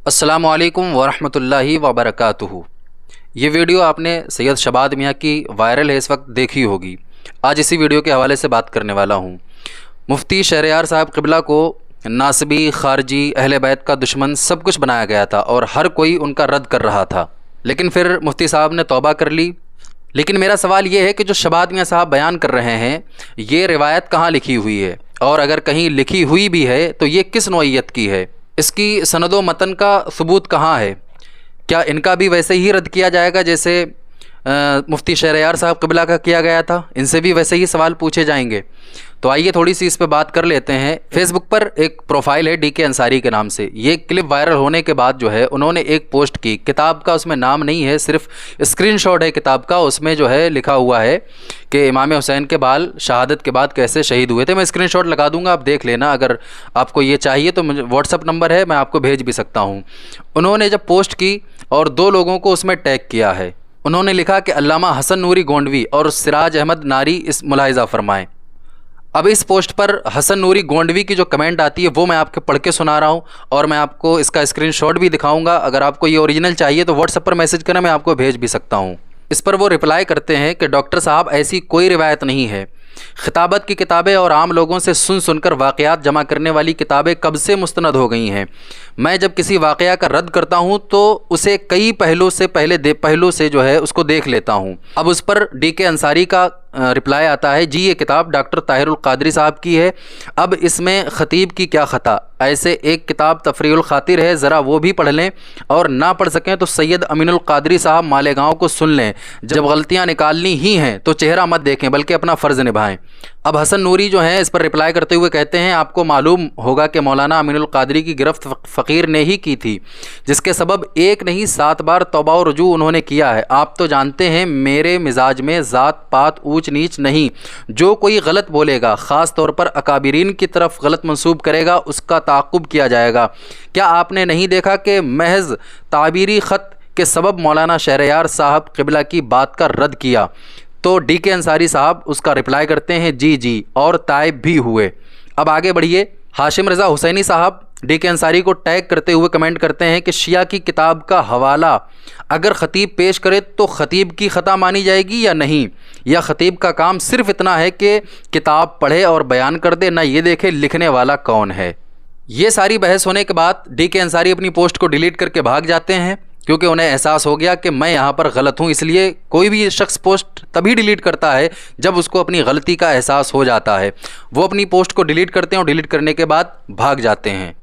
अस्सलामु अलैकुम वरहमतुल्लाहि वबरकातुहू। ये वीडियो आपने सैयद शबाद मियाँ की वायरल है इस वक्त देखी होगी। आज इसी वीडियो के हवाले से बात करने वाला हूँ। मुफ्ती शहरयार साहब क़िबला को नासबी, खारजी, अहले बैत का दुश्मन सब कुछ बनाया गया था और हर कोई उनका रद्द कर रहा था, लेकिन फिर मुफ्ती साहब ने तौबा कर ली। लेकिन मेरा सवाल ये है कि जो शबाद मियाँ साहब बयान कर रहे हैं, ये रिवायत कहाँ लिखी हुई है, और अगर कहीं लिखी हुई भी है तो ये किस नौइयत की है, इसकी सनदो मतन का सबूत कहाँ है? क्या इनका भी वैसे ही रद्द किया जाएगा जैसे मुफ्ती शहरयार साहब क़िबला का किया गया था? इनसे भी वैसे ही सवाल पूछे जाएंगे। तो आइए थोड़ी सी इस पे बात कर लेते हैं। फेसबुक पर एक प्रोफाइल है DK अंसारी के नाम से। ये क्लिप वायरल होने के बाद जो है उन्होंने एक पोस्ट की। किताब का उसमें नाम नहीं है, सिर्फ स्क्रीनशॉट है किताब का। उसमें जो है लिखा हुआ है कि इमाम हुसैन के बाल शहादत के बाद कैसे शहीद हुए थे। मैं स्क्रीनशॉट लगा दूंगा, आप देख लेना। अगर आपको ये चाहिए तो मुझे व्हाट्सअप नंबर है, मैं आपको भेज भी सकता हूँ। उन्होंने जब पोस्ट की और दो लोगों को उसमें टैग किया है, उन्होंने लिखा कि अल्लामा हसन नूरी गोंडवी और सिराज अहमद नारी इस मुलाहिज़ा फरमाएँ। अब इस पोस्ट पर हसन नूरी गोंडवी की जो कमेंट आती है वो मैं आपके पढ़ के सुना रहा हूँ, और मैं आपको इसका स्क्रीनशॉट भी दिखाऊंगा। अगर आपको ये ओरिजिनल चाहिए तो व्हाट्सएप पर मैसेज करें, मैं आपको भेज भी सकता हूँ। इस पर वो रिप्लाई करते हैं कि डॉक्टर साहब, ऐसी कोई रिवायत नहीं है। खिताबत की किताबें और आम लोगों से सुन सुनकर वाक़यात जमा करने वाली किताबें कब से मुस्तनद हो गई हैं। मैं जब किसी वाक़या का रद्द करता हूं तो उसे कई पहलू से जो है उसको देख लेता हूं। अब उस पर DK अंसारी का रिप्लाई आता है, जी ये किताब डॉक्टर ताहिरुल क़ादरी साहब की है, अब इसमें ख़तीब की क्या ख़ता। ऐसे एक किताब तफरीउल ख़ातिर है, ज़रा वो भी पढ़ लें, और ना पढ़ सकें तो सैयद अमीनुल क़ादरी साहब मालेगांव को सुन लें। जब गलतियाँ निकालनी ही हैं तो चेहरा मत देखें बल्कि अपना फ़र्ज़ निभाएं। अब हसन नूरी जो हैं इस पर रिप्लाई करते हुए कहते हैं, आपको मालूम होगा कि मौलाना अमीनुल क़ादरी की गिरफ्त फ़कीर ने ही की थी, जिसके सबब एक नहीं 7 बार तौबा और रुजू उन्होंने किया है। आप तो जानते हैं मेरे मिजाज में ज़ात पात ऊंच नीच नहीं। जो कोई गलत बोलेगा, ख़ास तौर पर अकाबिरीन की तरफ गलत मंसूब करेगा, उसका ताक़ुब किया जाएगा। क्या आपने नहीं देखा कि महज ताबीरी ख़त के सबब मौलाना शहरयार साहब क़िबला की बात का रद्द किया? तो DK अंसारी साहब उसका रिप्लाई करते हैं, जी जी, और ताइब भी हुए। अब आगे बढ़िए। हाशिम रज़ा हुसैनी साहब DK अंसारी को टैग करते हुए कमेंट करते हैं कि शिया की किताब का हवाला अगर ख़तीब पेश करे तो ख़तीब की ख़ता मानी जाएगी या नहीं, या ख़तीब का काम सिर्फ इतना है कि किताब पढ़े और बयान कर दे, ना ये देखे लिखने वाला कौन है। ये सारी बहस होने के बाद DK अंसारी अपनी पोस्ट को डिलीट करके भाग जाते हैं, क्योंकि उन्हें एहसास हो गया कि मैं यहाँ पर गलत हूँ। इसलिए कोई भी शख्स पोस्ट तभी डिलीट करता है जब उसको अपनी गलती का एहसास हो जाता है। वो अपनी पोस्ट को डिलीट करते हैं और डिलीट करने के बाद भाग जाते हैं।